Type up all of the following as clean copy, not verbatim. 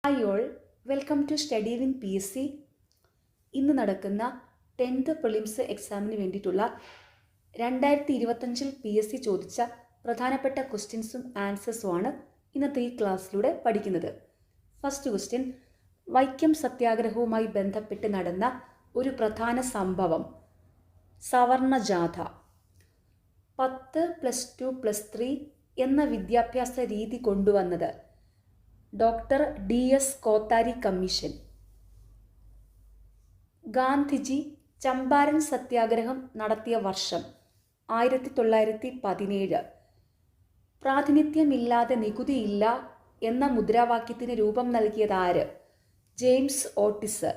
Hi all, welcome to study win PSC. ഇന്ന് നടക്കുന്ന 10th prelims എക്സാമിന് വേണ്ടിയിട്ടുള്ള 2025 PSC ചോദിച്ച പ്രധാനപ്പെട്ട ക്വസ്റ്റ്യൻസും ആൻസേഴ്സുമാണ് ഇന്നത്തെ ഈ ക്ലാസ്സിലൂടെ പഠിക്കുന്നത്. ഫസ്റ്റ് ക്വസ്റ്റ്യൻ, വൈക്കം സത്യാഗ്രഹവുമായി ബന്ധപ്പെട്ട് നടന്ന ഒരു പ്രധാന സംഭവം സവർണജാഥ. 10+2+3 എന്ന വിദ്യാഭ്യാസ രീതി കൊണ്ടുവന്നത് doctor DS Kothari commission. Gandhiji Champaran സത്യാഗ്രഹം നടത്തിയ വർഷം 1917. പ്രാതിനിധ്യമില്ലാതെ നികുതിയില്ല എന്ന മുദ്രാവാക്യത്തിന് രൂപം നൽകിയതാര്? James Otis.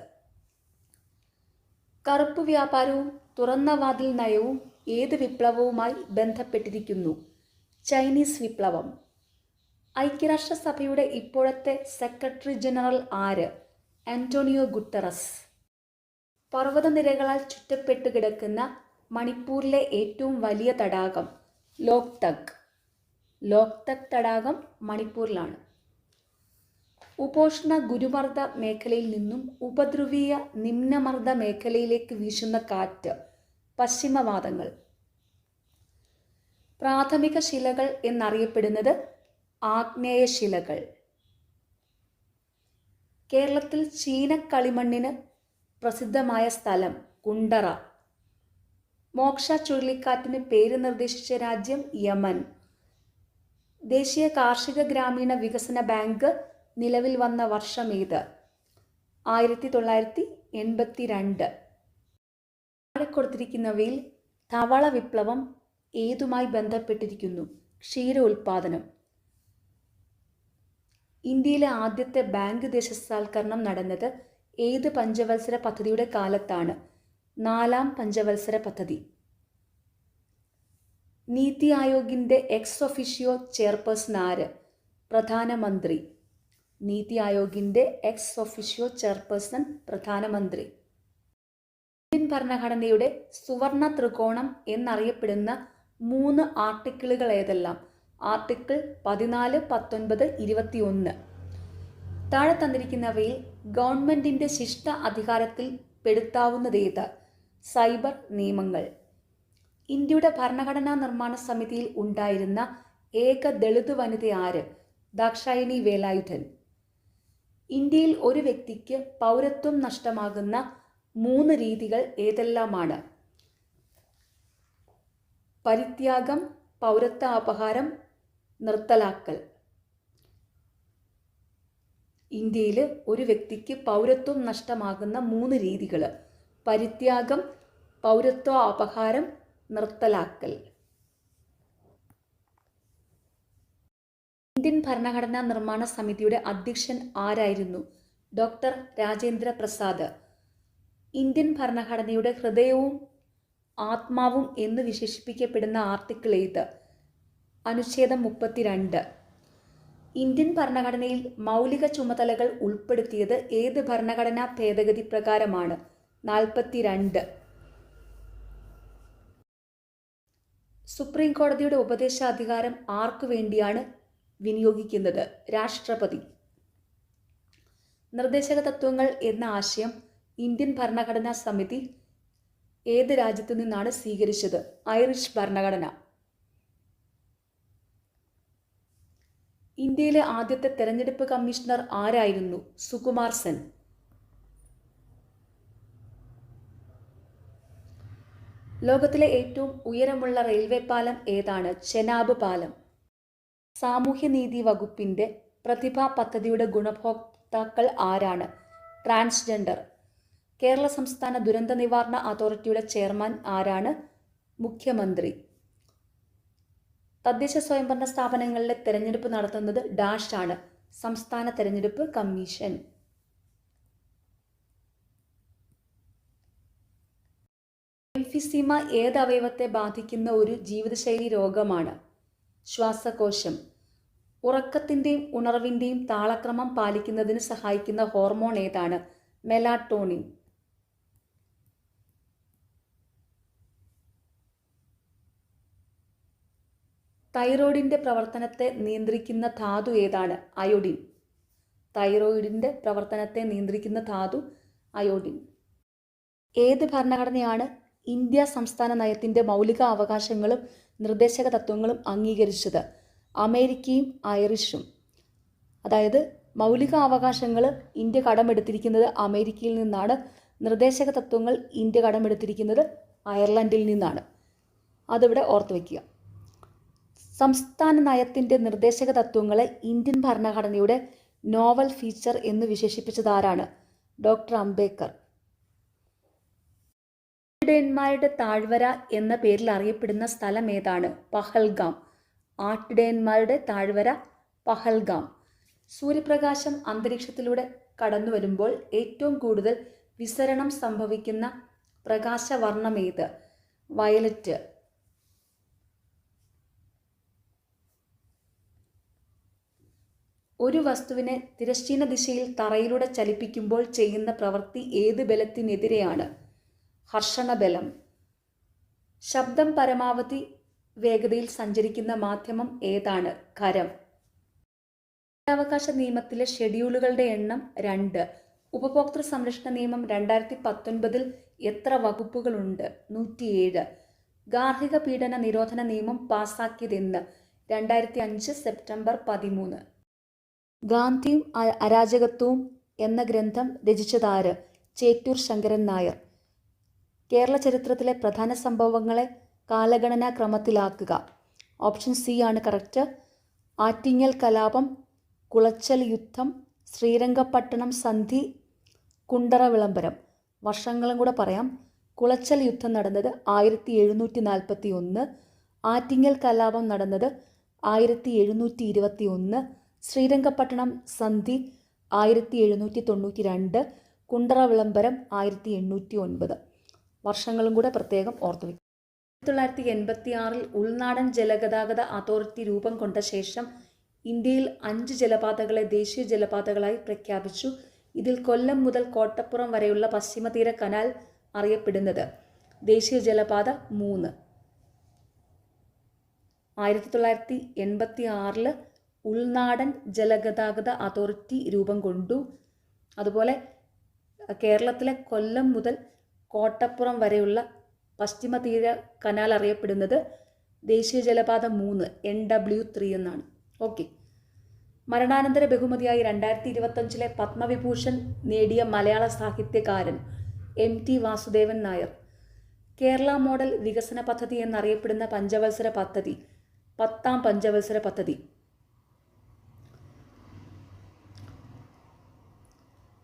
കറുപ്പ് വ്യാപാരവും തുറന്ന വാതിൽ നയവും ഏത് വിപ്ലവവുമായി ബന്ധപ്പെട്ടിരിക്കുന്നു? ചൈനീസ് വിപ്ലവം. ഐക്യരാഷ്ട്രസഭയുടെ ഇപ്പോഴത്തെ സെക്രട്ടറി ജനറൽ ആര്? Antonio Guterres. പർവ്വതനിരകളാൽ ചുറ്റപ്പെട്ടു കിടക്കുന്ന മണിപ്പൂരിലെ ഏറ്റവും വലിയ തടാകം ലോക്തക്. ലോക്തക് തടാകം മണിപ്പൂരിലാണ്. ഉപോഷ്ണ ഗുരുമർദ്ദ മേഖലയിൽ നിന്നും ഉപധ്രുവീയ നിമ്നമർദ്ദ മേഖലയിലേക്ക് വീശുന്ന കാറ്റ് പശ്ചിമവാതങ്ങൾ. പ്രാഥമിക ശിലകൾ എന്നറിയപ്പെടുന്നത് ആഗ്നേയശിലകൾ. കേരളത്തിൽ ചീനക്കളിമണ്ണിന് പ്രസിദ്ധമായ സ്ഥലം കുണ്ടറ. മോക്ഷ ചുഴലിക്കാറ്റിന് പേര് നിർദ്ദേശിച്ച രാജ്യം യമൻ. ദേശീയ കാർഷിക ഗ്രാമീണ വികസന ബാങ്ക് നിലവിൽ വന്ന വർഷം ഏത്? 1982. താഴെ കൊടുത്തിരിക്കുന്നവയിൽ ധവള വിപ്ലവം ഏതുമായി ബന്ധപ്പെട്ടിരിക്കുന്നു? ക്ഷീര ഉൽപാദനം. ഇന്ത്യയിലെ ആദ്യത്തെ ബാങ്ക് ദേശസാൽക്കരണം നടന്നത് ഏത് പഞ്ചവത്സര പദ്ധതിയുടെ കാലത്താണ്? 4ാം പഞ്ചവത്സര പദ്ധതി. നീതി ആയോഗിൻ്റെ എക്സ് ഒഫീഷ്യോ ചെയർപേഴ്സൺ ആര്? പ്രധാനമന്ത്രി. നീതി ആയോഗിൻ്റെ എക്സ് ഒഫീഷ്യോ ചെയർപേഴ്സൺ പ്രധാനമന്ത്രി. ഇന്ത്യൻ ഭരണഘടനയുടെ സുവർണ ത്രികോണം എന്നറിയപ്പെടുന്ന 3 ആർട്ടിക്കിളുകൾ ഏതെല്ലാം? ആർട്ടിക്കിൾ 14, 19, 21. താഴെ തന്നിരിക്കുന്നവയിൽ ഗവൺമെന്റിന്റെ ശിഷ്ട അധികാരത്തിൽ പെടുത്താവുന്നതേത്? സൈബർ നിയമങ്ങൾ. ഇന്ത്യയുടെ ഭരണഘടനാ നിർമ്മാണ സമിതിയിൽ ഉണ്ടായിരുന്ന ഏക ദളിത് വനിത ആര്? ദാക്ഷായണി വേലായുധൻ. ഇന്ത്യയിൽ ഒരു വ്യക്തിക്ക് പൗരത്വം നഷ്ടമാകുന്ന 3 രീതികൾ ഏതെല്ലാമാണ്? പരിത്യാഗം, പൗരത്വ അപഹാരം, നിർത്തലാക്കൽ. ഇന്ത്യയിൽ ഒരു വ്യക്തിക്ക് പൗരത്വം നഷ്ടമാകുന്ന 3 രീതികൾ: പരിത്യാഗം, പൗരത്വ അപഹാരം, നിർത്തലാക്കൽ. ഇന്ത്യൻ ഭരണഘടനാ നിർമ്മാണ സമിതിയുടെ അധ്യക്ഷൻ ആരായിരുന്നു? ഡോക്ടർ രാജേന്ദ്ര പ്രസാദ്. ഇന്ത്യൻ ഭരണഘടനയുടെ ഹൃദയവും ആത്മാവും എന്ന് വിശേഷിപ്പിക്കപ്പെടുന്ന ആർട്ടിക്കിൾ ഏത്? അനുച്ഛേദം 32. ഇന്ത്യൻ ഭരണഘടനയിൽ മൗലിക ചുമതലകൾ ഉൾപ്പെടുത്തിയത് ഏത് ഭരണഘടനാ ഭേദഗതി പ്രകാരമാണ്? 42. സുപ്രീം കോടതിയുടെ ഉപദേശാധികാരം ആർക്കു വേണ്ടിയാണ് വിനിയോഗിക്കുന്നത്? രാഷ്ട്രപതി. നിർദ്ദേശക തത്വങ്ങൾ എന്ന ആശയം ഇന്ത്യൻ ഭരണഘടനാ സമിതി ഏത് രാജ്യത്തു നിന്നാണ് സ്വീകരിച്ചത്? ഐറിഷ് ഭരണഘടന. ഇന്ത്യയിലെ ആദ്യത്തെ തെരഞ്ഞെടുപ്പ് കമ്മീഷണർ ആരായിരുന്നു? സുകുമാർ സെൻ. ലോകത്തിലെ ഏറ്റവും ഉയരമുള്ള റെയിൽവേ പാലം ഏതാണ്? ചെനാബ് പാലം. സാമൂഹ്യനീതി വകുപ്പിന്റെ പ്രതിഭാ പദ്ധതിയുടെ ഗുണഭോക്താക്കൾ ആരാണ്? ട്രാൻസ്ജെൻഡർ. കേരള സംസ്ഥാന ദുരന്ത നിവാരണ അതോറിറ്റിയുടെ ചെയർമാൻ ആരാണ്? മുഖ്യമന്ത്രി. തദ്ദേശ സ്വയംഭരണ സ്ഥാപനങ്ങളിലെ തെരഞ്ഞെടുപ്പ് നടത്തുന്നത് ഡാഷ് ആണ്? സംസ്ഥാന തെരഞ്ഞെടുപ്പ് കമ്മീഷൻ. എംഫിസീമ ഏത് അവയവത്തെ ബാധിക്കുന്ന ഒരു ജീവിതശൈലി രോഗമാണ്? ശ്വാസകോശം. ഉറക്കത്തിൻ്റെയും ഉണർവിൻ്റെയും താളക്രമം പാലിക്കുന്നതിന് സഹായിക്കുന്ന ഹോർമോൺ ഏതാണ്? മെലാട്ടോണിൻ. തൈറോയിഡിന്റെ പ്രവർത്തനത്തെ നിയന്ത്രിക്കുന്ന ധാതു ഏതാണ്? അയോഡിൻ. തൈറോയിഡിൻ്റെ പ്രവർത്തനത്തെ നിയന്ത്രിക്കുന്ന ധാതു അയോഡിൻ. ഏത് ഭരണഘടനയാണ് ഇന്ത്യ സംസ്ഥാന നയത്തിൻ്റെ മൗലിക അവകാശങ്ങളും നിർദ്ദേശക തത്വങ്ങളും അംഗീകരിച്ചത്? അമേരിക്കയും ഐറിഷും. അതായത് മൗലിക അവകാശങ്ങൾ ഇന്ത്യ കടമെടുത്തിരിക്കുന്നത് അമേരിക്കയിൽ നിന്നാണ്, നിർദ്ദേശക തത്വങ്ങൾ ഇന്ത്യ കടമെടുത്തിരിക്കുന്നത് അയർലൻഡിൽ നിന്നാണ്. അതിവിടെ ഓർത്തു വയ്ക്കുക. സംസ്ഥാന നയത്തിൻ്റെ നിർദ്ദേശക തത്വങ്ങളെ ഇന്ത്യൻ ഭരണഘടനയുടെ നോവൽ ഫീച്ചർ എന്ന് വിശേഷിപ്പിച്ചതാരാണ്? ഡോക്ടർ അംബേദ്കർ. ആട്ടിടയന്മാരുടെ താഴ്വര എന്ന പേരിൽ അറിയപ്പെടുന്ന സ്ഥലം ഏതാണ്? പഹൽഗാം. ആട്ടിടയന്മാരുടെ താഴ്വര പഹൽഗാം. സൂര്യപ്രകാശം അന്തരീക്ഷത്തിലൂടെ കടന്നു വരുമ്പോൾ ഏറ്റവും കൂടുതൽ വിസരണം സംഭവിക്കുന്ന പ്രകാശവർണ്ണമേത്? വയലറ്റ്. ഒരു വസ്തുവിനെ തിരശ്ചീന ദിശയിൽ തറയിലൂടെ ചലിപ്പിക്കുമ്പോൾ ചെയ്യുന്ന പ്രവൃത്തി ഏത് ബലത്തിനെതിരെയാണ്? ഹർഷണബലം. ശബ്ദം പരമാവധി വേഗതയിൽ സഞ്ചരിക്കുന്ന മാധ്യമം ഏതാണ്? ഖരം. അവകാശ നിയമത്തിലെ ഷെഡ്യൂളുകളുടെ എണ്ണം 2. ഉപഭോക്തൃ സംരക്ഷണ നിയമം 2019 എത്ര വകുപ്പുകളുണ്ട്? 107. ഗാർഹിക പീഡന നിരോധന നിയമം പാസാക്കിയതെന്ന്? 2005 സെപ്റ്റംബർ 13. ഗാന്ധിയും അരാജകത്വവും എന്ന ഗ്രന്ഥം രചിച്ചതാര്? ചേറ്റൂർ ശങ്കരൻ നായർ. കേരള ചരിത്രത്തിലെ പ്രധാന സംഭവങ്ങളെ കാലഗണനാ ക്രമത്തിലാക്കുക. ഓപ്ഷൻ സി ആണ് കറക്റ്റ്. ആറ്റിങ്ങൽ കലാപം, കുളച്ചൽ യുദ്ധം, ശ്രീരംഗപട്ടണം സന്ധി, കുണ്ടറ വിളംബരം. വർഷങ്ങളും കൂടെ പറയാം. കുളച്ചൽ യുദ്ധം നടന്നത് 1741, ആറ്റിങ്ങൽ കലാപം നടന്നത് 1721, ശ്രീരംഗപട്ടണം സന്ധി 1792, കുണ്ടറ വിളംബരം 1809. വർഷങ്ങളും കൂടെ പ്രത്യേകം ഓർത്തു വയ്ക്കും. 1986 ഉൾനാടൻ ജലഗതാഗത അതോറിറ്റി രൂപം കൊണ്ട ശേഷം ഇന്ത്യയിൽ 5 ജലപാതകളെ ദേശീയ ജലപാതകളായി പ്രഖ്യാപിച്ചു. ഇതിൽ കൊല്ലം മുതൽ കോട്ടപ്പുറം വരെയുള്ള പശ്ചിമതീര കനാൽ അറിയപ്പെടുന്നത് ദേശീയ ജലപാത 3. 1986 ഉൾനാടൻ ജലഗതാഗത അതോറിറ്റി രൂപം കൊണ്ടു. അതുപോലെ കേരളത്തിലെ കൊല്ലം മുതൽ കോട്ടപ്പുറം വരെയുള്ള പശ്ചിമതീര കനാൽ അറിയപ്പെടുന്നത് ദേശീയ ജലപാത 3 NW3 എന്നാണ്. ഓക്കെ. മരണാനന്തര ബഹുമതിയായി 2025 പത്മവിഭൂഷൺ നേടിയ മലയാള സാഹിത്യകാരൻ MT വാസുദേവൻ നായർ. കേരള മോഡൽ വികസന പദ്ധതി എന്നറിയപ്പെടുന്ന പഞ്ചവത്സര പദ്ധതി 10ാം പഞ്ചവത്സര പദ്ധതി.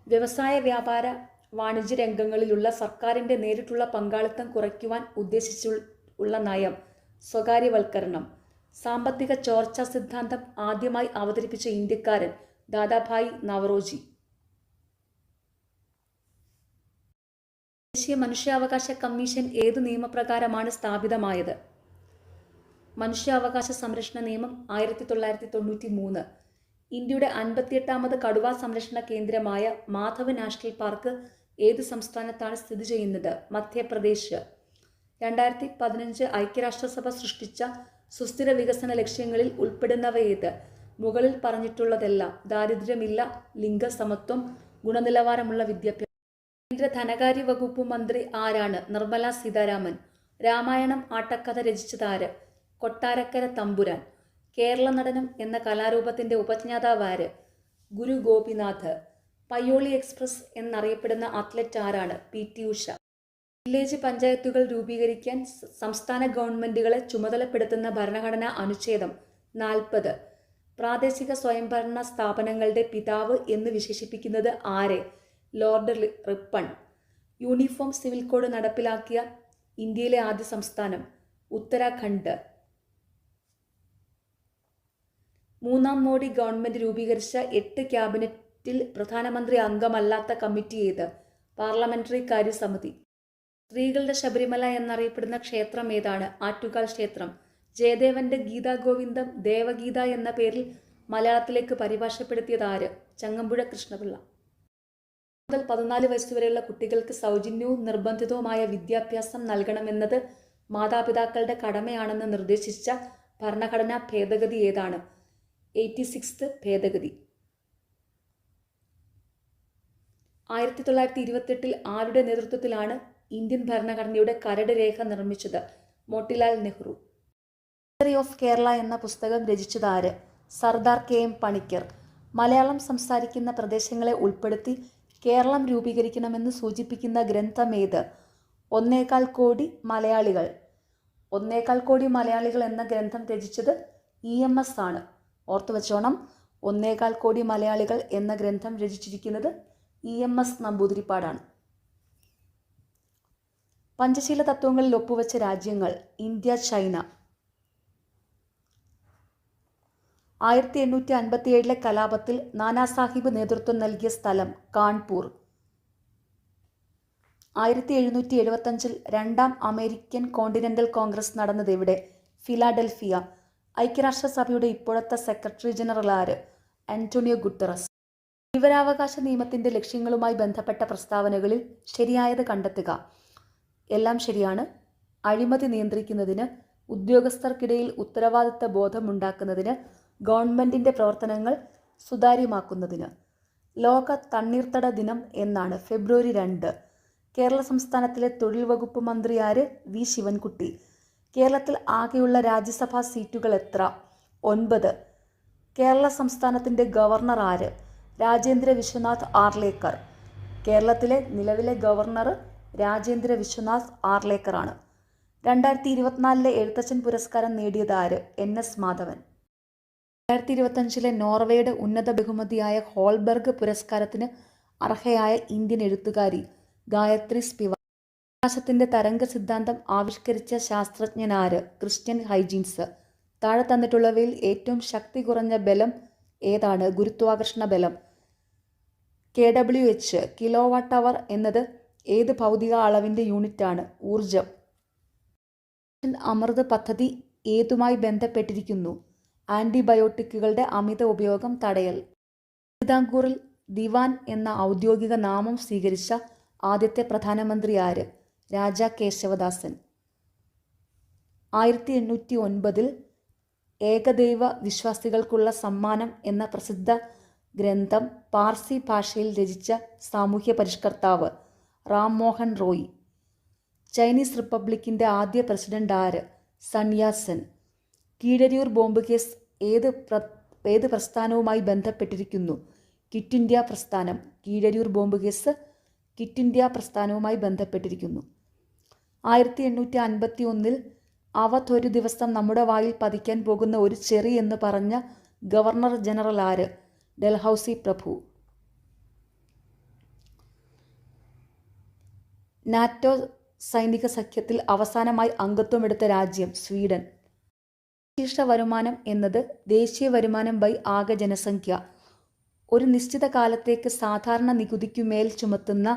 വ്യവസായ വ്യാപാര വാണിജ്യ രംഗങ്ങളിലുള്ള സർക്കാരിൻ്റെ നേരിട്ടുള്ള പങ്കാളിത്തം കുറയ്ക്കുവാൻ ഉദ്ദേശിച്ചുള്ള നയം സ്വകാര്യവൽക്കരണം. സാമ്പത്തിക ചോർച്ചാ സിദ്ധാന്തം ആദ്യമായി അവതരിപ്പിച്ച ഇന്ത്യക്കാരൻ ദാദാഭായ് നവറോജി. ദേശീയ മനുഷ്യാവകാശ കമ്മീഷൻ ഏതു നിയമപ്രകാരമാണ് സ്ഥാപിതമായത്? മനുഷ്യാവകാശ സംരക്ഷണ നിയമം 1993. ഇന്ത്യയുടെ 58ാമത് കടുവ സംരക്ഷണ കേന്ദ്രമായ മാധവ് നാഷണൽ പാർക്ക് ഏത് സംസ്ഥാനത്താണ് സ്ഥിതി ചെയ്യുന്നത്? മധ്യപ്രദേശ്. 2015 ഐക്യരാഷ്ട്രസഭ സൃഷ്ടിച്ച സുസ്ഥിര വികസന ലക്ഷ്യങ്ങളിൽ ഉൾപ്പെടുന്നവ ഏത്? മുകളിൽ പറഞ്ഞിട്ടുള്ളതെല്ലാം. ദാരിദ്ര്യമില്ല, ലിംഗസമത്വം, ഗുണനിലവാരമുള്ള വിദ്യാഭ്യാസം. കേന്ദ്ര ധനകാര്യ വകുപ്പ് മന്ത്രി ആരാണ്? നിർമ്മല സീതാരാമൻ. രാമായണം ആട്ടക്കഥ രചിച്ചതാര്? കൊട്ടാരക്കര തമ്പുരാൻ. കേരള നടനം എന്ന കലാരൂപത്തിൻ്റെ ഉപജ്ഞാതാവാര്? ഗുരു ഗോപിനാഥ്. പയ്യോളി എക്സ്പ്രസ് എന്നറിയപ്പെടുന്ന അത്ലറ്റ് ആരാണ്? PT ഉഷ. വില്ലേജ് പഞ്ചായത്തുകൾ രൂപീകരിക്കാൻ സംസ്ഥാന ഗവൺമെൻറ്റുകളെ ചുമതലപ്പെടുത്തുന്ന ഭരണഘടനാ അനുച്ഛേദം 40. പ്രാദേശിക സ്വയംഭരണ സ്ഥാപനങ്ങളുടെ പിതാവ് എന്ന് വിശേഷിപ്പിക്കുന്നത് ആരെ? Lord Ripon. Uniform civil code നടപ്പിലാക്കിയ ഇന്ത്യയിലെ ആദ്യ സംസ്ഥാനം ഉത്തരാഖണ്ഡ്. 3ാം മോഡി ഗവൺമെൻറ് രൂപീകരിച്ച 8 ക്യാബിനറ്റിൽ പ്രധാനമന്ത്രി അംഗമല്ലാത്ത കമ്മിറ്റി ഏത്? പാർലമെന്ററി കാര്യസമിതി. സ്ത്രീകളുടെ ശബരിമല എന്നറിയപ്പെടുന്ന ക്ഷേത്രം ഏതാണ്? ആറ്റുകാൽ ക്ഷേത്രം. ജയദേവന്റെ ഗീതാഗോവിന്ദം ദേവഗീത എന്ന പേരിൽ മലയാളത്തിലേക്ക് പരിഭാഷപ്പെടുത്തിയത് ആര്? ചങ്ങമ്പുഴ കൃഷ്ണപിള്ള. മുതൽ 14 വയസ്സുവരെയുള്ള കുട്ടികൾക്ക് സൗജന്യവും നിർബന്ധിതവുമായ വിദ്യാഭ്യാസം നൽകണമെന്നത് മാതാപിതാക്കളുടെ കടമയാണെന്ന് നിർദ്ദേശിച്ച ഭരണഘടനാ ഭേദഗതി ഏതാണ്? 86th ഭേദഗതി. 1928 ആരുടെ നേതൃത്വത്തിലാണ് ഇന്ത്യൻ ഭരണഘടനയുടെ കരട് രേഖ നിർമ്മിച്ചത്? മോട്ടിലാൽ നെഹ്റു. ഹിസ്റ്ററി ഓഫ് കേരള എന്ന പുസ്തകം രചിച്ചത് ആര്? സർദാർ KM പണിക്കർ. മലയാളം സംസാരിക്കുന്ന പ്രദേശങ്ങളെ ഉൾപ്പെടുത്തി കേരളം രൂപീകരിക്കണമെന്ന് സൂചിപ്പിക്കുന്ന ഗ്രന്ഥമേത്? 1.25 കോടി മലയാളികൾ. 1.25 കോടി മലയാളികൾ എന്ന ഗ്രന്ഥം രചിച്ചത് EMS ആണ്. ഓർത്തുവച്ചോണം, 1.25 കോടി മലയാളികൾ എന്ന ഗ്രന്ഥം രചിച്ചിരിക്കുന്നത് EMS നമ്പൂതിരിപ്പാടാണ്. പഞ്ചശീല തത്വങ്ങളിൽ ഒപ്പുവെച്ച രാജ്യങ്ങൾ: ഇന്ത്യ, ചൈന. 1857 കലാപത്തിൽ നാനാ സാഹിബ് നേതൃത്വം നൽകിയ സ്ഥലം? കാൺപൂർ. 1775 രണ്ടാം അമേരിക്കൻ കോണ്ടിനെന്റൽ കോൺഗ്രസ് നടന്നത് എവിടെ? ഫിലാഡൽഫിയ. ഐക്യരാഷ്ട്രസഭയുടെ ഇപ്പോഴത്തെ സെക്രട്ടറി ജനറൽ ആര്? Antonio Guterres. വിവരാവകാശ നിയമത്തിന്റെ ലക്ഷ്യങ്ങളുമായി ബന്ധപ്പെട്ട പ്രസ്താവനകളിൽ ശരിയായത് കണ്ടെത്തുക. എല്ലാം ശരിയാണ്. അഴിമതി നിയന്ത്രിക്കുന്നതിന്, ഉദ്യോഗസ്ഥർക്കിടയിൽ ഉത്തരവാദിത്ത ബോധമുണ്ടാക്കുന്നതിന്, ഗവൺമെന്റിന്റെ പ്രവർത്തനങ്ങൾ സുതാര്യമാക്കുന്നതിന്. ലോക തണ്ണീർത്തട ദിനം എന്നാണ്? ഫെബ്രുവരി 2. കേരള സംസ്ഥാനത്തിലെ തൊഴിൽ വകുപ്പ് മന്ത്രി ആര്? വി ശിവൻകുട്ടി. കേരളത്തിൽ ആകെയുള്ള രാജ്യസഭാ സീറ്റുകൾ എത്ര? 9. കേരള സംസ്ഥാനത്തിന്റെ ഗവർണർ ആര്? രാജേന്ദ്ര വിശ്വനാഥ് ആർലേക്കർ. കേരളത്തിലെ നിലവിലെ ഗവർണർ രാജേന്ദ്ര വിശ്വനാഥ് ആർലേക്കർ ആണ്. 2024 എഴുത്തച്ഛൻ പുരസ്കാരം നേടിയത് ആര്? NS മാധവൻ. 2025 നോർവേയുടെ ഉന്നത ബഹുമതിയായ ഹോൾബർഗ് പുരസ്കാരത്തിന് അർഹയായ ഇന്ത്യൻ എഴുത്തുകാരി ഗായത്രി സ്പിവാക്. പ്രകാശത്തിന്റെ തരംഗ സിദ്ധാന്തം ആവിഷ്കരിച്ച ശാസ്ത്രജ്ഞനാര്? Christian hygienes. താഴെ തന്നിട്ടുള്ളവയിൽ ഏറ്റവും ശക്തി കുറഞ്ഞ ബലം ഏതാണ്? ഗുരുത്വാകർഷണ ബലം. kWh കിലോവാട്ട് അവർ എന്നത് ഏത് ഭൗതിക അളവിന്റെ യൂണിറ്റാണ്? ഊർജം. അമൃത് പദ്ധതി ഏതുമായി ബന്ധപ്പെട്ടിരിക്കുന്നു? ആന്റിബയോട്ടിക്കുകളുടെ അമിത ഉപയോഗം തടയൽ. തിരുവിതാംകൂറിൽ ദിവാൻ എന്ന ഔദ്യോഗിക നാമം സ്വീകരിച്ച ആദ്യത്തെ പ്രധാനമന്ത്രി ആര്? രാജാ കേശവദാസൻ. 1809 ഏകദൈവ വിശ്വാസികൾക്കുള്ള സമ്മാനം എന്ന പ്രസിദ്ധ ഗ്രന്ഥം പാർസി ഭാഷയിൽ രചിച്ച സാമൂഹ്യ പരിഷ്കർത്താവ്? റാം മോഹൻ റോയ്. ചൈനീസ് റിപ്പബ്ലിക്കിന്റെ ആദ്യ പ്രസിഡന്റ് ആര്? Sun Yatsen. Keezhariyur bomb case ഏത് പ്രസ്ഥാനവുമായി ബന്ധപ്പെട്ടിരിക്കുന്നു? ക്വിറ്റ് ഇന്ത്യ പ്രസ്ഥാനം. Keezhariyur bomb case Quit India പ്രസ്ഥാനവുമായി ബന്ധപ്പെട്ടിരിക്കുന്നു. 1851 അവധ് ഒരു ദിവസം നമ്മുടെ വായിൽ പതിക്കാൻ പോകുന്ന ഒരു ചെറി എന്ന് പറഞ്ഞ ഗവർണർ ജനറൽ ആര്? ഡൽഹൌസി പ്രഭു. നാറ്റോ സൈനിക സഖ്യത്തിൽ അവസാനമായി അംഗത്വമെടുത്ത രാജ്യം? സ്വീഡൻ. ശീർഷ വരുമാനം എന്നത് ദേശീയ വരുമാനം ബൈ ആകെ ജനസംഖ്യ. ഒരു നിശ്ചിത കാലത്തേക്ക് സാധാരണ നികുതിക്കുമേൽ ചുമത്തുന്ന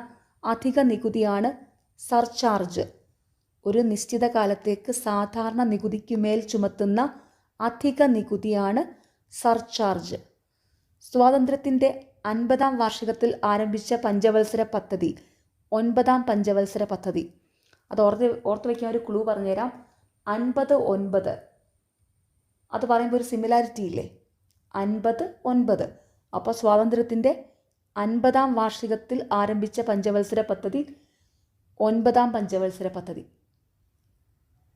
അധിക നികുതിയാണ് സർചാർജ്. ഒരു നിശ്ചിത കാലത്തേക്ക് സാധാരണ നികുതിക്കുമേൽ ചുമത്തുന്ന അധിക നികുതിയാണ് സർചാർജ്. സ്വാതന്ത്ര്യത്തിന്റെ 50ാം വാർഷികത്തിൽ ആരംഭിച്ച പഞ്ചവത്സര പദ്ധതി? 9ാം പഞ്ചവത്സര പദ്ധതി. അത് ഓർത്ത് വയ്ക്കാൻ ഒരു ക്ലൂ പറഞ്ഞുതരാം. 50-9 അത് പറയുമ്പോൾ ഒരു സിമിലാരിറ്റി ഇല്ലേ? 50-9. അപ്പോൾ സ്വാതന്ത്ര്യത്തിൻ്റെ 50ാം വാർഷികത്തിൽ ആരംഭിച്ച പഞ്ചവത്സര പദ്ധതി 9ാം പഞ്ചവത്സര പദ്ധതി.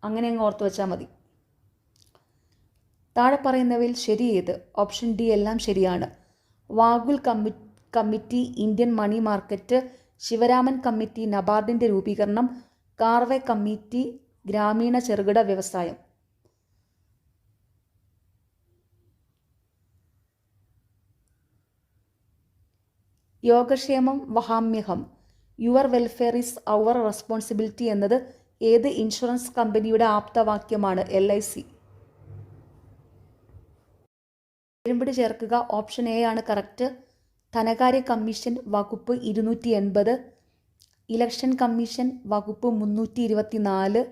അങ്ങനെ അങ്ങ് ഓർത്ത് വെച്ചാൽ മതി. താഴെ പറയുന്നവയിൽ ശരി ഏത്? ഓപ്ഷൻ ഡി എല്ലാം ശരിയാണ്. Vaghul committee Indian money market, Sivaraman committee നബാർഡിൻ്റെ രൂപീകരണം, കാർവെ കമ്മിറ്റി ഗ്രാമീണ ചെറുകിട വ്യവസായം. യോഗക്ഷേമം വഹാമ്യഹം, your welfare is our responsibility എന്നത് ഏത് ഇൻഷുറൻസ് കമ്പനിയുടെ ആപ്തവാക്യമാണ്? LIC. എഴുമ്പടി ചേർക്കുക. ഓപ്ഷൻ എ ആണ് കറക്റ്റ്. ധനകാര്യ കമ്മീഷൻ വകുപ്പ് 280, ഇലക്ഷൻ കമ്മീഷൻ വകുപ്പ് 324,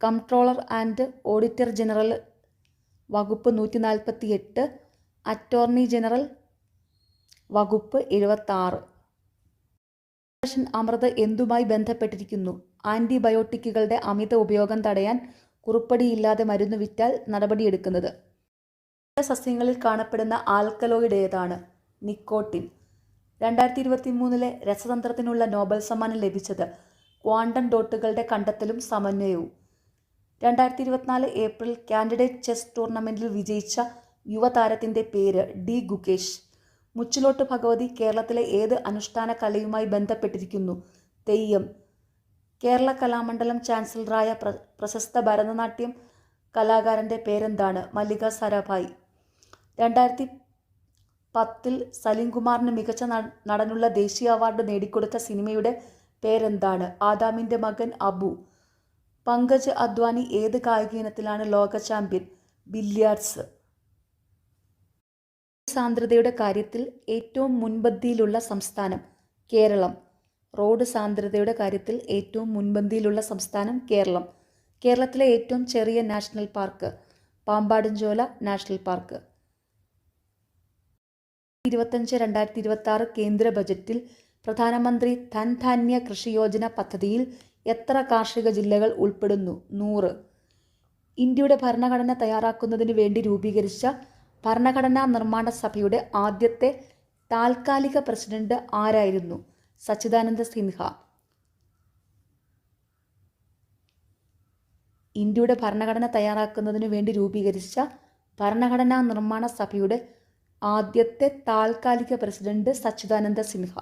കംട്രോളർ ആൻഡ് ഓഡിറ്റർ ജനറൽ വകുപ്പ് 148, അറ്റോർണി ജനറൽ വകുപ്പ് 76. ഓപ്പറേഷൻ അമൃത് എന്തുമായി ബന്ധപ്പെട്ടിരിക്കുന്നു? ആന്റിബയോട്ടിക്കുകളുടെ അമിത ഉപയോഗം തടയാൻ കുറുപ്പടിയില്ലാതെ മരുന്ന് വിറ്റാൽ നടപടിയെടുക്കുന്നത്. സസ്യങ്ങളിൽ കാണപ്പെടുന്ന ആൽക്കലോയിഡ് ഏതാണ്? നിക്കോട്ടിൻ. 2023 രസതന്ത്രത്തിനുള്ള നോബൽ സമ്മാനം ലഭിച്ചത് ക്വാണ്ടം ഡോട്ടുകളുടെ കണ്ടെത്തലും സമന്വയവും. 2024 ഏപ്രിൽ കാൻഡിഡേറ്റ് ചെസ് ടൂർണമെന്റിൽ വിജയിച്ച യുവതാരത്തിന്റെ പേര് ഡി ഗുകേഷ്. മുച്ചിലോട്ട് ഭഗവതി കേരളത്തിലെ ഏത് അനുഷ്ഠാന കലയുമായി ബന്ധപ്പെട്ടിരിക്കുന്നു? തെയ്യം. കേരള കലാമണ്ഡലം ചാൻസലറായ പ്രശസ്ത ഭരതനാട്യം കലാകാരന്റെ പേരെന്താണ്? മല്ലിക സാരാഭായ്. 2010 സലീംകുമാറിന് മികച്ച നടനുള്ള ദേശീയ അവാർഡ് നേടിക്കൊടുത്ത സിനിമയുടെ പേരെന്താണ്? ആദാമിന്റെ മകൻ അബു. പങ്കജ് അദ്വാനി ഏത് കായിക ഇനത്തിലാണ് ലോക ചാമ്പ്യൻ? ബില്ല്യാർഡ്സ്. സാന്ദ്രതയുടെ കാര്യത്തിൽ ഏറ്റവും മുൻപന്തിയിലുള്ള സംസ്ഥാനം? കേരളം. റോഡ് സാന്ദ്രതയുടെ കാര്യത്തിൽ ഏറ്റവും മുൻപന്തിയിലുള്ള സംസ്ഥാനം കേരളം. കേരളത്തിലെ ഏറ്റവും ചെറിയ national park? Pambadum Shola national park. 2025-2026 കേന്ദ്ര ബജറ്റിൽ പ്രധാനമന്ത്രി ധൻധാന്യ കൃഷി യോജന പദ്ധതിയിൽ എത്ര കാർഷിക ജില്ലകൾ ഉൾപ്പെടുന്നു? 100. ഇന്ത്യയുടെ ഭരണഘടന തയ്യാറാക്കുന്നതിന് വേണ്ടി രൂപീകരിച്ച ഭരണഘടനാ നിർമ്മാണ സഭയുടെ ആദ്യത്തെ താൽക്കാലിക പ്രസിഡന്റ് ആരായിരുന്നു? സച്ചിദാനന്ദ സിൻഹ. ഇന്ത്യയുടെ ഭരണഘടന തയ്യാറാക്കുന്നതിന് വേണ്ടി രൂപീകരിച്ച ഭരണഘടനാ നിർമ്മാണ സഭയുടെ ആദ്യത്തെ താൽക്കാലിക പ്രസിഡന്റ് സച്ചിദാനന്ദ സിൻഹ.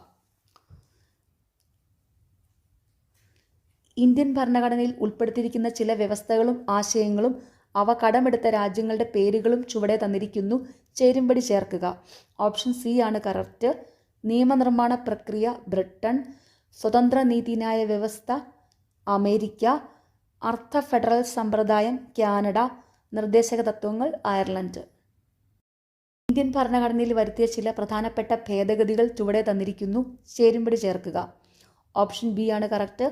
ഇന്ത്യൻ ഭരണഘടനയിൽ ഉൾപ്പെടുത്തിയിരിക്കുന്ന ചില വ്യവസ്ഥകളും ആശയങ്ങളും അവ കടമെടുത്ത രാജ്യങ്ങളുടെ പേരുകളും ചുവടെ തന്നിരിക്കുന്നു. ചേരുംപടി ചേർക്കുക. ഓപ്ഷൻ സി ആണ് കറക്റ്റ്. നിയമനിർമ്മാണ പ്രക്രിയ ബ്രിട്ടൻ. സ്വതന്ത്ര നീതിന്യായ വ്യവസ്ഥ അമേരിക്ക. അർദ്ധ ഫെഡറൽ സമ്പ്രദായം കാനഡ. നിർദ്ദേശക തത്വങ്ങൾ അയർലൻഡ്. ഇന്ത്യൻ ഭരണഘടനയിൽ വരുത്തിയ ചില പ്രധാനപ്പെട്ട ഭേദഗതികൾ ചുവടെ തന്നിരിക്കുന്നു. ചേരുംപടി ചേർക്കുക. ഓപ്ഷൻ ബി ആണ് കറക്റ്റ്.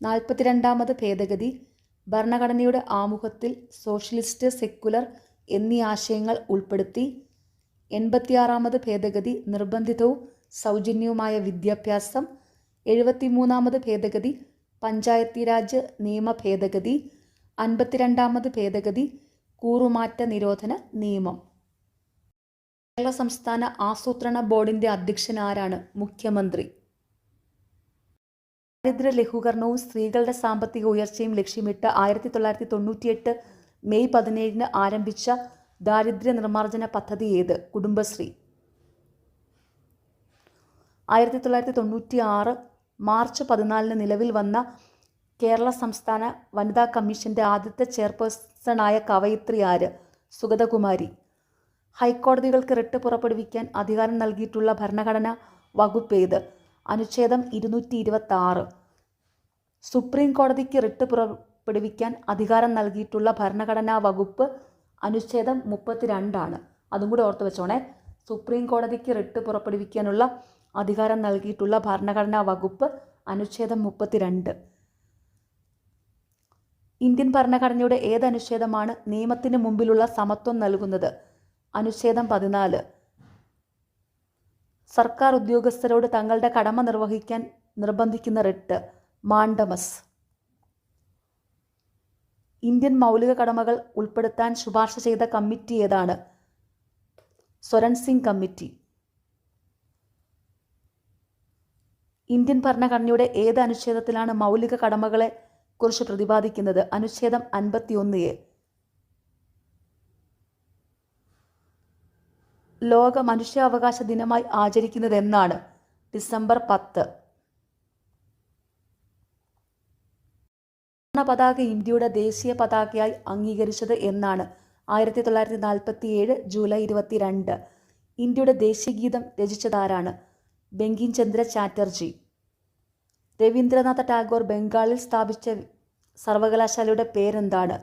42ാമത് ഭേദഗതി ഭരണഘടനയുടെ ആമുഖത്തിൽ സോഷ്യലിസ്റ്റ്, സെക്കുലർ എന്നീ ആശയങ്ങൾ ഉൾപ്പെടുത്തി. 86ാമത് ഭേദഗതി നിർബന്ധിതവും സൗജന്യവുമായ വിദ്യാഭ്യാസം. 73ാമത് ഭേദഗതി പഞ്ചായത്തി രാജ് നിയമ ഭേദഗതി. 52ാമത് ഭേദഗതി കൂറുമാറ്റ നിരോധന നിയമം. കേരള സംസ്ഥാന ആസൂത്രണ ബോർഡിന്റെ അധ്യക്ഷൻ ആരാണ്? മുഖ്യമന്ത്രി. ദാരിദ്ര്യ ലഘൂകരണവും സ്ത്രീകളുടെ സാമ്പത്തിക ഉയർച്ചയും ലക്ഷ്യമിട്ട് 1998 മെയ് 17 ആരംഭിച്ച ദാരിദ്ര്യ നിർമ്മാർജ്ജന പദ്ധതി ഏത്? കുടുംബശ്രീ. 1996 മാർച്ച് 14 നിലവിൽ വന്ന കേരള സംസ്ഥാന വനിതാ കമ്മീഷന്റെ ആദ്യത്തെ ചെയർപേഴ്സണായ കവയിത്രി ആര്? സുഗതകുമാരി. ഹൈക്കോടതികൾക്ക് റിട്ട് പുറപ്പെടുവിക്കാൻ അധികാരം നൽകിയിട്ടുള്ള ഭരണഘടനാ വകുപ്പ് ഏത്? അനുച്ഛേദം 226. സുപ്രീം കോടതിക്ക് റിട്ട് പുറപ്പെടുവിക്കാൻ അധികാരം നൽകിയിട്ടുള്ള ഭരണഘടനാ വകുപ്പ് അനുച്ഛേദം 32 ആണ്. അതും കൂടി ഓർത്ത് വെച്ചോണേ. സുപ്രീം കോടതിക്ക് റിട്ട് പുറപ്പെടുവിക്കാനുള്ള അധികാരം നൽകിയിട്ടുള്ള ഭരണഘടനാ വകുപ്പ് അനുച്ഛേദം 32. ഇന്ത്യൻ ഭരണഘടനയുടെ ഏത് അനുച്ഛേദമാണ് നിയമത്തിന് മുമ്പിലുള്ള സമത്വം നൽകുന്നത്? അനുച്ഛേദം 14. സർക്കാർ ഉദ്യോഗസ്ഥരോട് തങ്ങളുടെ കടമ നിർവഹിക്കാൻ നിർബന്ധിക്കുന്ന റിട്ട്? മാണ്ടമസ്. ഇന്ത്യൻ മൗലിക കടമകൾ ഉൾപ്പെടുത്താൻ ശുപാർശ ചെയ്ത കമ്മിറ്റി ഏതാണ്? സ്വരൺ സിംഗ് കമ്മിറ്റി. ഇന്ത്യൻ ഭരണഘടനയുടെ ഏത് അനുച്ഛേദത്തിലാണ് മൗലിക കടമകളെ കുറിച്ച് പ്രതിപാദിക്കുന്നത്? അനുച്ഛേദം 51A. ലോക മനുഷ്യാവകാശ ദിനമായി ആചരിക്കുന്നത് എന്നാണ്? ഡിസംബർ 10. പതാക ഇന്ത്യയുടെ ദേശീയ പതാകയായി അംഗീകരിച്ചത് എന്നാണ്? 1947 ജൂലൈ 22. ഇന്ത്യയുടെ ദേശീയഗീതം രചിച്ചതാരാണ്? ബങ്കിം ചന്ദ്ര ചാറ്റർജി. രവീന്ദ്രനാഥ ടാഗോർ ബംഗാളിൽ സ്ഥാപിച്ച സർവകലാശാലയുടെ പേരെന്താണ്?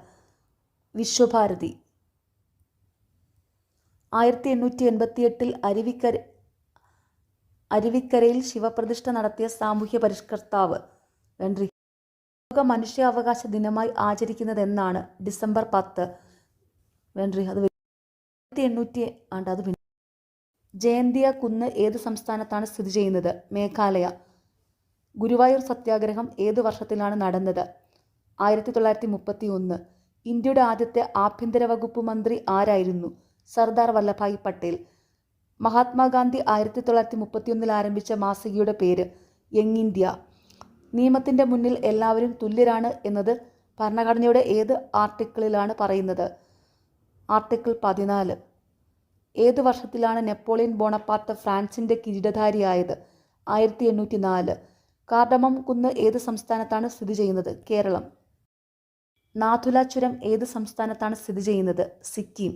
വിശ്വഭാരതി. 1888 അരുവിക്കരയിൽ ശിവപ്രതിഷ്ഠ നടത്തിയ സാമൂഹ്യ പരിഷ്കർത്താവ്? ഹെൻറി. ലോക മനുഷ്യാവകാശ ദിനമായി ആചരിക്കുന്നത് എന്നാണ്? ഡിസംബർ 10. ഹെൻറി. അത് 1800 ജയന്തിയ കുന്ന് ഏത് സംസ്ഥാനത്താണ് സ്ഥിതി ചെയ്യുന്നത്? മേഘാലയ. ഗുരുവായൂർ സത്യാഗ്രഹം ഏത് വർഷത്തിലാണ് നടന്നത്? 1931. ഇന്ത്യയുടെ ആദ്യത്തെ ആഭ്യന്തര വകുപ്പ് മന്ത്രി ആരായിരുന്നു? സർദാർ വല്ലഭായ് പട്ടേൽ. മഹാത്മാഗാന്ധി 1931 ആരംഭിച്ച മാസികയുടെ പേര് യങ് ഇന്ത്യ. നിയമത്തിൻ്റെ മുന്നിൽ എല്ലാവരും തുല്യരാണ് എന്നത് ഭരണഘടനയുടെ ഏത് ആർട്ടിക്കിളിലാണ് പറയുന്നത്? ആർട്ടിക്കിൾ 14. ഏത് വർഷത്തിലാണ് നെപ്പോളിയൻ ബോണപ്പാർട്ട് ഫ്രാൻസിൻ്റെ കിരീടധാരിയായത്? 1804. കാർഡമം കുന്ന് ഏത് സംസ്ഥാനത്താണ് സ്ഥിതി ചെയ്യുന്നത്? കേരളം. നാഥുല ചുരം ഏത് സംസ്ഥാനത്താണ് സ്ഥിതി ചെയ്യുന്നത്? സിക്കിം.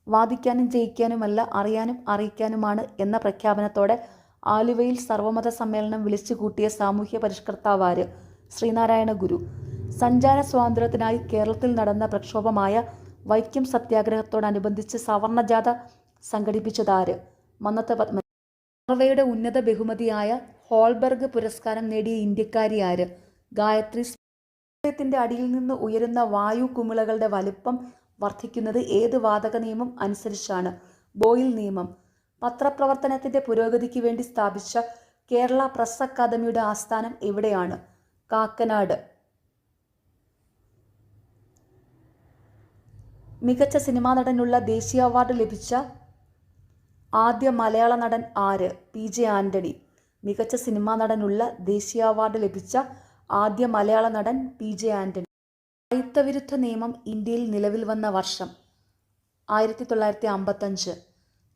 വാദിക്കാനും ജയിക്കാനുമല്ല, അറിയാനും അറിയിക്കാനുമാണ് എന്ന പ്രഖ്യാപനത്തോടെ ആലുവയിൽ സർവമത സമ്മേളനം വിളിച്ചു കൂട്ടിയ സാമൂഹ്യ പരിഷ്കർത്താവാര്? ശ്രീനാരായണ ഗുരു. സഞ്ചാര സ്വാതന്ത്ര്യത്തിനായി കേരളത്തിൽ നടന്ന പ്രക്ഷോഭമായ വൈക്കം സത്യാഗ്രഹത്തോടനുബന്ധിച്ച് സവർണജാഥ സംഘടിപ്പിച്ചതാര്? മന്നത്ത് പത്മനാഭൻ. നോർവേയുടെ ഉന്നത ബഹുമതിയായ ഹോൾബർഗ് പുരസ്കാരം നേടിയ ഇന്ത്യക്കാരി ആര്? ഗായത്രി. സമുദ്രത്തിൻ്റെ അടിയിൽ നിന്ന് ഉയരുന്ന വായു കുമിളകളുടെ വലുപ്പം വർദ്ധിക്കുന്നത് ഏത് വാതക നിയമം അനുസരിച്ചാണ്? ബോയിൽ നിയമം. പത്രപ്രവർത്തനത്തിൻ്റെ പുരോഗതിക്ക് വേണ്ടി സ്ഥാപിച്ച കേരള പ്രസ് അക്കാദമിയുടെ ആസ്ഥാനം എവിടെയാണ്? കാക്കനാട്. മികച്ച സിനിമാ നടനുള്ള ദേശീയ അവാർഡ് ലഭിച്ച ആദ്യ മലയാള നടൻ ആര്? PJ ആൻ്റണി. മികച്ച സിനിമാ നടനുള്ള ദേശീയ അവാർഡ് ലഭിച്ച ആദ്യ മലയാള നടൻ PJ ആൻ്റണി. സാഹിത്യവിരുദ്ധ നിയമം ഇന്ത്യയിൽ നിലവിൽ വന്ന വർഷം? 1955.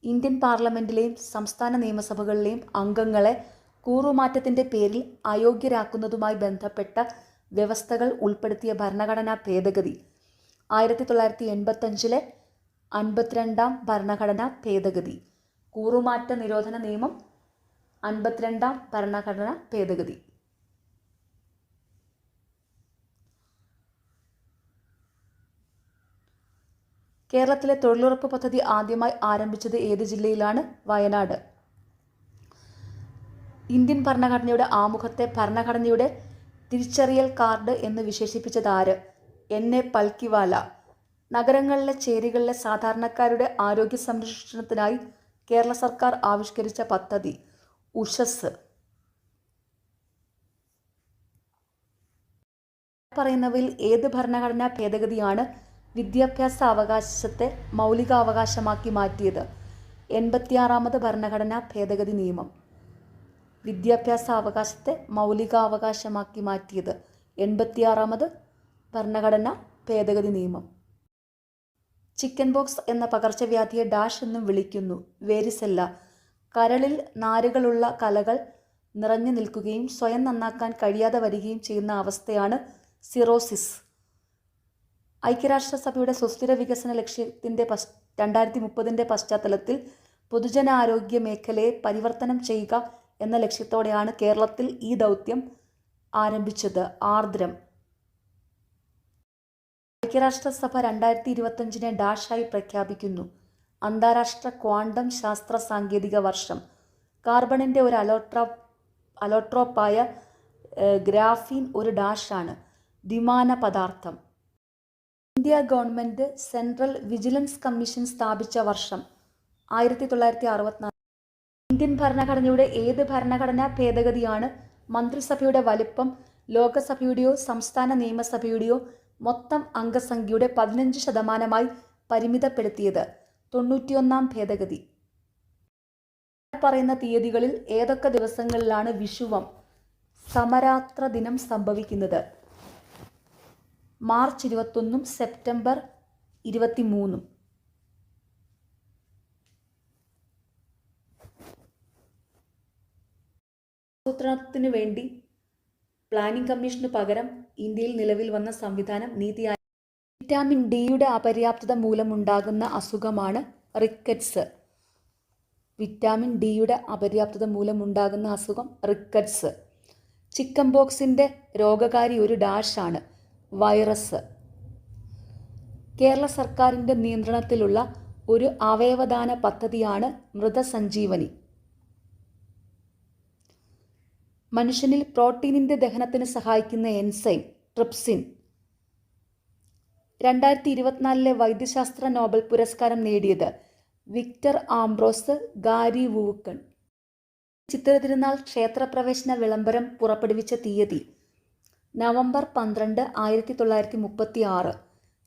ഇന്ത്യൻ പാർലമെൻറ്റിലെയും സംസ്ഥാന നിയമസഭകളിലെയും അംഗങ്ങളെ കൂറുമാറ്റത്തിൻ്റെ പേരിൽ അയോഗ്യരാക്കുന്നതുമായി ബന്ധപ്പെട്ട വ്യവസ്ഥകൾ ഉൾപ്പെടുത്തിയ ഭരണഘടനാ ഭേദഗതി? 1985 52-ാം ഭരണഘടനാ ഭേദഗതി. കൂറുമാറ്റ നിരോധന നിയമം 52-ാം ഭരണഘടനാ ഭേദഗതി. കേരളത്തിലെ തൊഴിലുറപ്പ് പദ്ധതി ആദ്യമായി ആരംഭിച്ചത് ഏത് ജില്ലയിലാണ്? വയനാട്. ഇന്ത്യൻ ഭരണഘടനയുടെ ആമുഖത്തെ ഭരണഘടനയുടെ തിരിച്ചറിയൽ കാർഡ് എന്ന് വിശേഷിപ്പിച്ചത് ആര്? N.A. പൽക്കിവാല. നഗരങ്ങളിലെ ചേരികളിലെ സാധാരണക്കാരുടെ ആരോഗ്യ സംരക്ഷണത്തിനായി കേരള സർക്കാർ ആവിഷ്കരിച്ച പദ്ധതി? ഉഷസ്. പറയുന്നവയിൽ ഏത് ഭരണഘടനാ ഭേദഗതിയാണ് വിദ്യാഭ്യാസ അവകാശത്തെ മൗലികാവകാശമാക്കി മാറ്റിയത്? 86-ാമത് ഭരണഘടനാ ഭേദഗതി നിയമം. വിദ്യാഭ്യാസ അവകാശത്തെ മൗലികാവകാശമാക്കി മാറ്റിയത് 86-ാമത് ഭരണഘടനാ ഭേദഗതി നിയമം. ചിക്കൻ ബോക്സ് എന്ന പകർച്ചവ്യാധിയെ ഡാഷ് എന്നും വിളിക്കുന്നു? വേരിസെല്ല. കരളിൽ നാരുകളുള്ള കലകൾ നിറഞ്ഞു നിൽക്കുകയും സ്വയം നന്നാക്കാൻ കഴിയാതെ വരികയും ചെയ്യുന്ന അവസ്ഥയാണ് സിറോസിസ്. ഐക്യരാഷ്ട്രസഭയുടെ സുസ്ഥിര വികസന ലക്ഷ്യത്തിൻ്റെ 2030 പശ്ചാത്തലത്തിൽ പൊതുജനാരോഗ്യ മേഖലയെ പരിവർത്തനം ചെയ്യുക എന്ന ലക്ഷ്യത്തോടെയാണ് കേരളത്തിൽ ഈ ദൗത്യം ആരംഭിച്ചത്. ആർദ്രം. ഐക്യരാഷ്ട്രസഭ 2025 ഡാഷായി പ്രഖ്യാപിക്കുന്നു? അന്താരാഷ്ട്ര ക്വാണ്ടം ശാസ്ത്ര സാങ്കേതിക വർഷം. കാർബണിൻ്റെ ഒരു അലോട്രോപ്പായ ഗ്രാഫീൻ ഒരു ഡാഷാണ്? ദ്വിമാന പദാർത്ഥം. India government central vigilance commission സ്ഥാപിച്ച വർഷം? 1964. ഇന്ത്യൻ ഭരണഘടനയുടെ ഏത് ഭരണഘടനാ ഭേദഗതിയാണ് മന്ത്രിസഭയുടെ വലിപ്പം ലോകസഭയുടെയോ സംസ്ഥാന നിയമസഭയുടെയോ മൊത്തം അംഗസംഖ്യയുടെ 15% പരിമിതപ്പെടുത്തിയത്? 91-ാം ഭേദഗതി. പറയുന്ന തീയതികളിൽ ഏതൊക്കെ ദിവസങ്ങളിലാണ് വിഷുവം സമരാത്ര ദിനം സംഭവിക്കുന്നത്? March 21 September 23. ആസൂത്രണത്തിനു വേണ്ടി പ്ലാനിംഗ് കമ്മീഷന് പകരം ഇന്ത്യയിൽ നിലവിൽ വന്ന സംവിധാനം നീതി ആയോഗ്. വിറ്റാമിൻ ഡിയുടെ അപര്യാപ്തത മൂലമുണ്ടാകുന്ന അസുഖമാണ് റിക്കറ്റ്സ്. വിറ്റാമിൻ ഡിയുടെ അപര്യാപ്തത മൂലമുണ്ടാകുന്ന അസുഖം റിക്കറ്റ്സ്. ചിക്കൻ ബോക്സിൻ്റെ രോഗകാരി ഒരു ഡാഷാണ്? വൈറസ്. കേരള സർക്കാരിൻ്റെ നിയന്ത്രണത്തിലുള്ള ഒരു അവയവദാന പദ്ധതിയാണ് മൃതസഞ്ജീവനി. മനുഷ്യനിൽ പ്രോട്ടീനിൻ്റെ ദഹനത്തിന് സഹായിക്കുന്ന എൻസൈം ട്രിപ്സിൻ. 2024 വൈദ്യശാസ്ത്ര നോബൽ പുരസ്കാരം നേടിയത്? Victor Ambros, Gary Ruvkun. Chithirathirunal ക്ഷേത്രപ്രവേശന വിളംബരം പുറപ്പെടുവിച്ച തീയതി? നവംബർ 12, 1936.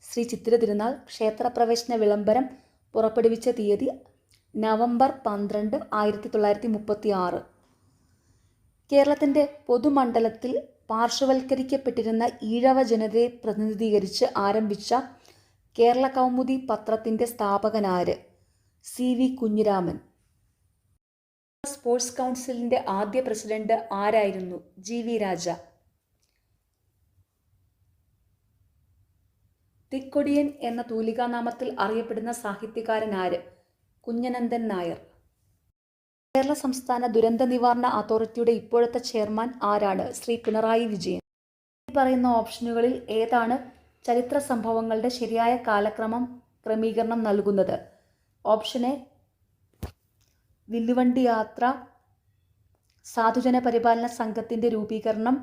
ശ്രീ ചിത്തിര തിരുനാൾ ക്ഷേത്രപ്രവേശന വിളംബരം പുറപ്പെടുവിച്ച തീയതി നവംബർ 12, 1936. കേരളത്തിൻ്റെ പൊതുമണ്ഡലത്തിൽ പാർശ്വവൽക്കരിക്കപ്പെട്ടിരുന്ന ഈഴവ ജനതയെ പ്രതിനിധീകരിച്ച് ആരംഭിച്ച കേരള കൗമുദി പത്രത്തിൻ്റെ സ്ഥാപകനാര്? CV കുഞ്ഞിരാമൻ. സ്പോർട്സ് കൗൺസിലിൻ്റെ ആദ്യ പ്രസിഡന്റ് ആരായിരുന്നു? GV രാജ. തിക്കൊടിയൻ എന്ന തൂലികാനാമത്തിൽ അറിയപ്പെടുന്ന സാഹിത്യകാരനാര്? കുഞ്ഞനന്ദൻ നായർ. കേരള സംസ്ഥാന ദുരന്ത നിവാരണ അതോറിറ്റിയുടെ ഇപ്പോഴത്തെ ചെയർമാൻ ആരാണ്? ശ്രീ പിണറായി വിജയൻ. ഈ പറയുന്ന ഓപ്ഷനുകളിൽ ഏതാണ് ചരിത്ര സംഭവങ്ങളുടെ ശരിയായ ക്രമീകരണം നൽകുന്നത്? ഓപ്ഷൻ എ വില്ലുവണ്ടി യാത്ര, സാധുജന പരിപാലന സംഘത്തിൻ്റെ രൂപീകരണം,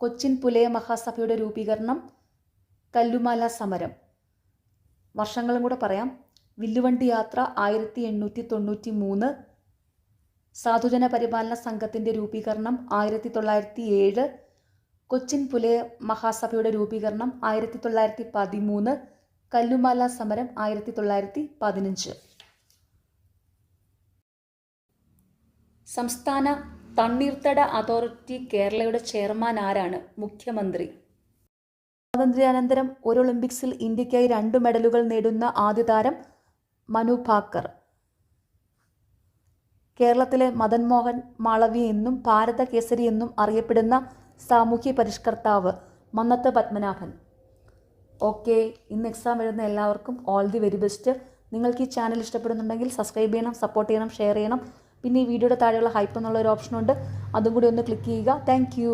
കൊച്ചിൻ പുലയ മഹാസഭയുടെ രൂപീകരണം, കല്ലുമാല സമരം. വർഷങ്ങളും കൂടെ പറയാം. വില്ലുവണ്ടി യാത്ര 1893, സാധുജന പരിപാലന സംഘത്തിൻ്റെ രൂപീകരണം 1907, കൊച്ചിൻ പുലയ മഹാസഭയുടെ രൂപീകരണം 1913, കല്ലുമാല സമരം 1915. സംസ്ഥാന തണ്ണീർത്തട അതോറിറ്റി കേരളയുടെ ചെയർമാൻ ആരാണ്? മുഖ്യമന്ത്രി. സ്വാതന്ത്ര്യാനന്തരം ഒരു ഒളിമ്പിക്സിൽ ഇന്ത്യക്കായി 2 മെഡലുകൾ നേടുന്ന ആദ്യ താരം മനു ഭാക്കർ. കേരളത്തിലെ മദൻ മോഹൻ മാളവ്യ എന്നും ഭാരത കേസരി എന്നും അറിയപ്പെടുന്ന സാമൂഹ്യ പരിഷ്കർത്താവ് മന്നത്ത് പത്മനാഭൻ. ഓക്കെ, ഇന്ന് എക്സാം എഴുതുന്ന എല്ലാവർക്കും ഓൾ ദി വെരി ബെസ്റ്റ്. നിങ്ങൾക്ക് ഈ ചാനൽ ഇഷ്ടപ്പെടുന്നുണ്ടെങ്കിൽ സബ്സ്ക്രൈബ് ചെയ്യണം, സപ്പോർട്ട് ചെയ്യണം, ഷെയർ ചെയ്യണം. പിന്നെ ഈ വീഡിയോയുടെ താഴെയുള്ള ഹൈപ്പ് എന്നുള്ള ഒരു ഓപ്ഷനുണ്ട്, അതും കൂടി ഒന്ന് ക്ലിക്ക് ചെയ്യുക. Thank you.